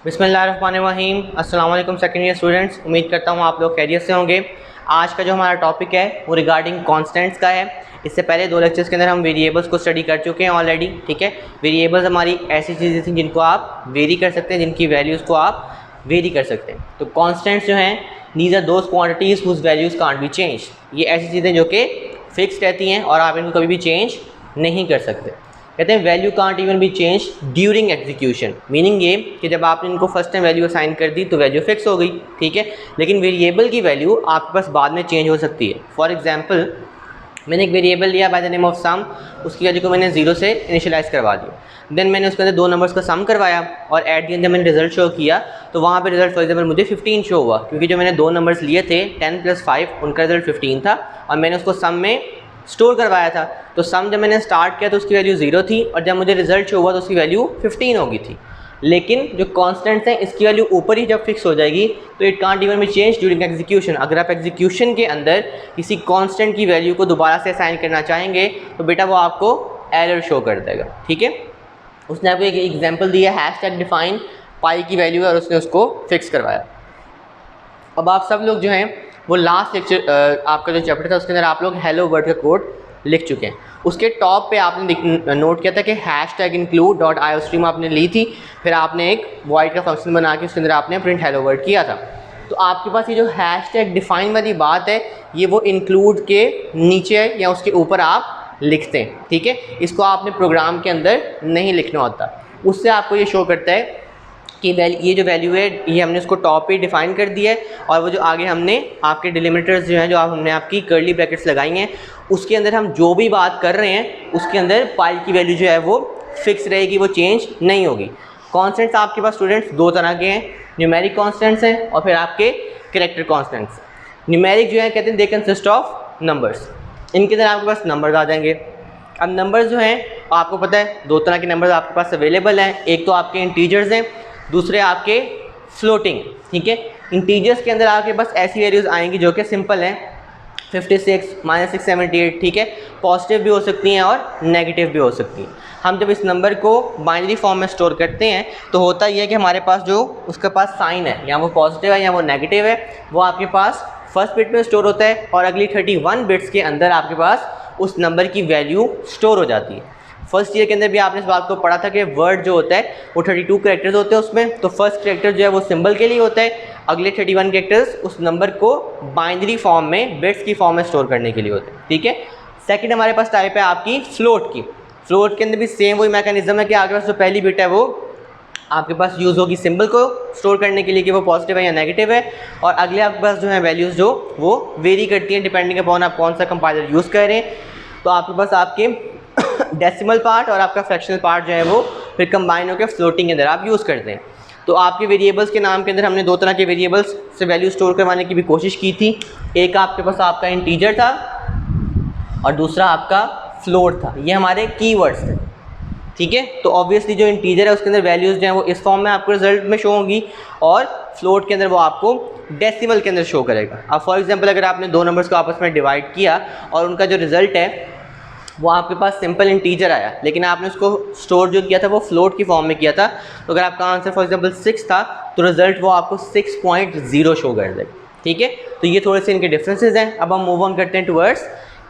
बिस्मिल्लाहिर्रहमानिर्रहीम। अस्सलाम वालेकुम सेकेंड ईयर स्टूडेंट्स, उम्मीद करता हूँ आप लोग खैरियत से होंगे। आज का जो हमारा टॉपिक है वो रिगार्डिंग कॉन्स्टेंट्स का है। इससे पहले दो लेक्चर्स के अंदर हम वेरिएबल्स को स्टडी कर चुके हैं ऑलरेडी। ठीक है, वेरिएबल्स हमारी ऐसी चीज़ें थी जिनको आप वेरी कर सकते हैं, जिनकी वैल्यूज़ को आप वेरी कर सकते हैं। तो कॉन्स्टेंट्स जो हैं, these are those quantities whose values can't be change. ये ऐसी चीज़ें जो कि फिक्स रहती हैं और आप इनको कभी भी चेंज नहीं कर सकते। कहते हैं value can't even be change during execution. Meaning ये कि जब आपने इनको फर्स्ट टाइम वैल्यू असाइन कर दी तो वैल्यू फिक्स हो गई, ठीक है, लेकिन वेरिएबल की वैल्यू आपके पास बाद में चेंज हो सकती है। फॉर एग्जांपल, मैंने एक वेरिएबल लिया by the name of some, उसकी वैल्यू को मैंने 0 से इनिशियलाइज़ करवा दिया। देन मैंने उसके अंदर दो नंबर्स का सम करवाया और एट द एंड जब मैंने रिजल्ट शो किया तो वहाँ पे रिजल्ट फॉर एग्जाम्पल मुझे 15 शो हुआ, क्योंकि जो मैंने दो नंबर्स लिए थे 10 + 5 उनका रिजल्ट 15 था और मैंने उसको सम में स्टोर करवाया था। तो सम जब मैंने स्टार्ट किया तो उसकी वैल्यू 0 थी और जब मुझे रिजल्ट शो हुआ तो उसकी वैल्यू 15 हो गई थी। लेकिन जो कॉन्स्टेंट्स हैं इसकी वैल्यू ऊपर ही जब फिक्स हो जाएगी तो it can't even be change during execution. अगर आप एग्जीक्यूशन के अंदर किसी कांस्टेंट की वैल्यू को दोबारा से असाइन करना चाहेंगे तो बेटा वो आपको एरर शो कर देगा। ठीक है, उसने आपको एक एग्जांपल दिया, हैशटैग डिफाइन पाई की वैल्यू है और उसने उसको फिक्स करवाया। अब आप सब लोग जो हैं वो लास्ट लेक्चर आपका जो चैप्टर था उसके अंदर आप लोग हेलो वर्ड का कोड लिख चुके हैं। उसके टॉप पे आपने नोट किया था कि हैशटैग इंक्लूड डॉट आईओस्ट्रीम आपने ली थी, फिर आपने एक वॉइड का फंक्शन बना के उसके अंदर आपने प्रिंट हेलो वर्ड किया था। तो आपके पास ये जो हैशटैग डिफाइन वाली बात है ये वो इंक्लूड के नीचे या उसके ऊपर आप लिखते हैं। ठीक है, इसको आपने प्रोग्राम के अंदर नहीं लिखना होता। उससे आपको ये शो करता है कि ये जो वैल्यू है ये हमने उसको टॉप पे डिफाइन कर दिया है और वो जो आगे हमने आपके डिलिमिटर्स जो हैं जो हमने आपकी कर्ली ब्रैकेट्स लगाई हैं उसके अंदर हम जो भी बात कर रहे हैं उसके अंदर पाई की वैल्यू जो है वो फिक्स रहेगी, वो चेंज नहीं होगी। कॉन्स्टेंट्स आपके पास स्टूडेंट्स दो तरह के हैं, न्यूमेरिक कॉन्स्टेंट्स हैं और फिर आपके कैरेक्टर कॉन्स्टेंट्स। न्यूमेरिक जो है कहते हैं दे कंसिस्ट ऑफ नंबर्स, इनके अंदर आपके पास नंबर्स आ जाएंगे। अब नंबर्स जो हैं आपको पता है दो तरह के नंबर्स आपके पास अवेलेबल हैं, एक तो आपके इंटीजर्स हैं, दूसरे आपके फ्लोटिंग। ठीक है, इंटीजर्स के अंदर आपके पास ऐसी वैल्यूज़ आएंगी जो कि सिंपल हैं, 56 -678। ठीक है, पॉजिटिव भी हो सकती हैं और नेगेटिव भी हो सकती हैं। हम जब इस नंबर को बाइनरी फॉर्म में स्टोर करते हैं तो होता ये है कि हमारे पास जो उसके पास साइन है या वो पॉजिटिव है या वो नेगेटिव है वो आपके पास फर्स्ट बिट में स्टोर होता है और अगली 31 बिट्स के अंदर आपके पास उस नंबर की वैल्यू स्टोर हो जाती है। फर्स्ट ईयर के अंदर भी आपने इस बात को पढ़ा था कि वर्ड जो होता है वो 32 कैरेक्टर्स होते हैं उसमें, तो फर्स्ट कैरेक्टर जो है वो सिंबल के लिए होता है, अगले 31 कैरेक्टर्स उस नंबर को बाइनरी फॉर्म में बिट्स की फॉर्म में स्टोर करने के लिए होते हैं। ठीक है, सेकंड हमारे पास टाइप है आपकी फ्लोट की। फ्लोट के अंदर भी सेम वही मैकेनिज्म है कि आपके पास जो पहली बिट है वो आपके पास यूज़ होगी सिंबल को स्टोर करने के लिए कि वो पॉजिटिव है या नेगेटिव है, और अगले आपके पास जो है वैल्यूज़ जो वो वेरी करती हैं डिपेंडिंग अपॉन आप कौन सा कंपाइलर यूज़ कर रहे हैं। तो आपके पास आपके डेसिमल पार्ट और आपका फ्रैक्शनल पार्ट जो है वो फिर कंबाइन होकर फ्लोटिंग के अंदर आप यूज़ करते हैं। तो आपके वेरिएबल्स के नाम के अंदर हमने दो तरह के वेरिएबल्स से वैल्यू स्टोर करवाने की भी कोशिश की थी। एक आपके पास आपका इंटीजर था और दूसरा आपका फ्लोट था, ये हमारे कीवर्ड्स थे। ठीक है, तो ऑब्वियसली जो इंटीजर है उसके अंदर वैल्यूज़ जो हैं वो इस फॉर्म में आपको रिजल्ट में शो होंगी और फ्लोट के अंदर वो आपको डेसिमल के अंदर शो करेगा। अब फॉर एग्जांपल अगर आपने दो नंबर्स को आपस में डिवाइड किया और उनका जो रिज़ल्ट है वो आपके पास सिंपल इंटीजर आया, लेकिन आपने उसको स्टोर जो किया था वो फ्लोट की फॉर्म में किया था, तो अगर आपका आंसर फॉर एग्जांपल 6 था तो रिजल्ट वो आपको 6.0 शो कर देगा। ठीक है, तो ये थोड़े से इनके डिफरेंसेस हैं। अब हम मूव ऑन करते हैं टुवर्ड्स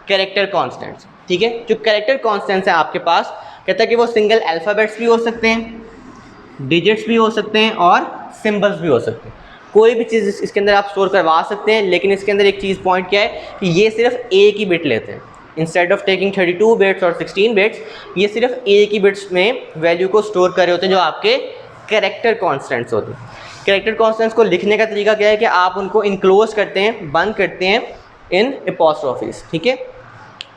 कैरेक्टर कॉन्स्टेंट्स। ठीक है, जो कैरेक्टर कॉन्स्टेंट्स हैं आपके पास कहता है कि वो सिंगल अल्फ़ाबेट्स भी हो सकते हैं, डिजिट्स भी हो सकते हैं और सिंबल्स भी हो सकते हैं। कोई भी चीज़ इसके अंदर आप स्टोर करवा सकते हैं, लेकिन इसके अंदर एक चीज़ पॉइंट क्या है कि ये सिर्फ एक ही बिट लेते हैं। इंस्टेड ऑफ टेकिंग 32 बिट्स और 16 बिट्स, ये सिर्फ एक ही बिट्स में वैल्यू को स्टोर कर रहे होते हैं जो आपके कैरेक्टर कॉन्स्टेंट्स होते हैं। कैरेक्टर कॉन्स्टेंट्स को लिखने का तरीका क्या है कि आप उनको इनक्लोज करते हैं, बंद करते हैं इन एपोस्ट्रोफीज। ठीक है,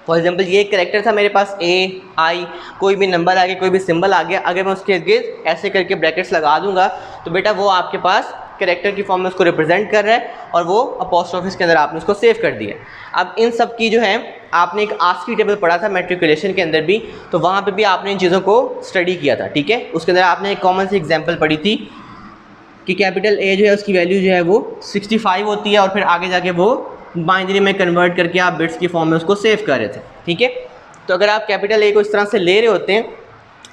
फॉर एग्जाम्पल ये एक कैरेक्टर था मेरे पास ए आई, कोई भी नंबर आ गया, कोई भी सिंबल आ गया, अगर मैं उसके इर्द ऐसे करके ब्रैकेट्स लगा दूंगा तो बेटा वो आपके पास कैरेक्टर की फॉर्म में उसको रिप्रेजेंट कर रहा है और वो अपोस्ट्रोफिस के अंदर आपने उसको सेव कर दिया। अब इन सब की जो है आपने एक आस्की टेबल पढ़ा था मैट्रिकुलेशन के अंदर भी, तो वहाँ पे भी आपने इन चीज़ों को स्टडी किया था। ठीक है, उसके अंदर आपने एक कॉमन सी एग्जांपल पढ़ी थी कि कैपिटल ए जो है उसकी वैल्यू जो है वो 65 होती है और फिर आगे जाके वो बाइनरी में कन्वर्ट करके आप बिट्स की फॉर्म में उसको सेव कर रहे थे। ठीक है, तो अगर आप कैपिटल ए को इस तरह से ले रहे होते हैं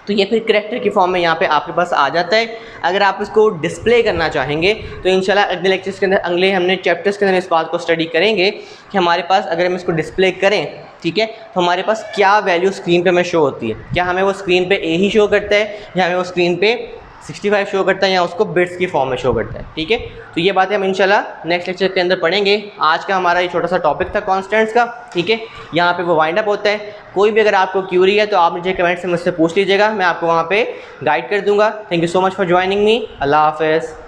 तो ये फिर करैक्टर की फॉर्म में यहाँ पे आपके पास आ जाता है। अगर आप इसको डिस्प्ले करना चाहेंगे तो इंशाल्लाह अगले लेक्चर्स के अंदर, अगले हमने चैप्टर्स के अंदर इस बात को स्टडी करेंगे कि हमारे पास अगर हम इसको डिस्प्ले करें, ठीक है, तो हमारे पास क्या वैल्यू स्क्रीन पे हमें शो होती है। क्या हमें वो स्क्रीन पे ए ही शो करता है या हमें वो स्क्रीन पे 65 शो करता है या उसको बिट्स की फॉर्म में शो करता है, ठीक है। तो ये बातें हम इंशाल्लाह नेक्स्ट लेक्चर के अंदर पढ़ेंगे। आज का हमारा ये छोटा सा टॉपिक था कॉन्स्टेंट्स का, ठीक है। यहाँ पे वो वाइंड अप होता है। कोई भी अगर आपको क्यूरी है तो आप मुझे कमेंट से मुझसे पूछ लीजिएगा, मैं आपको वहाँ पे गाइड कर दूँगा। Thank you so much for joining me. Allah हाफ़िज़।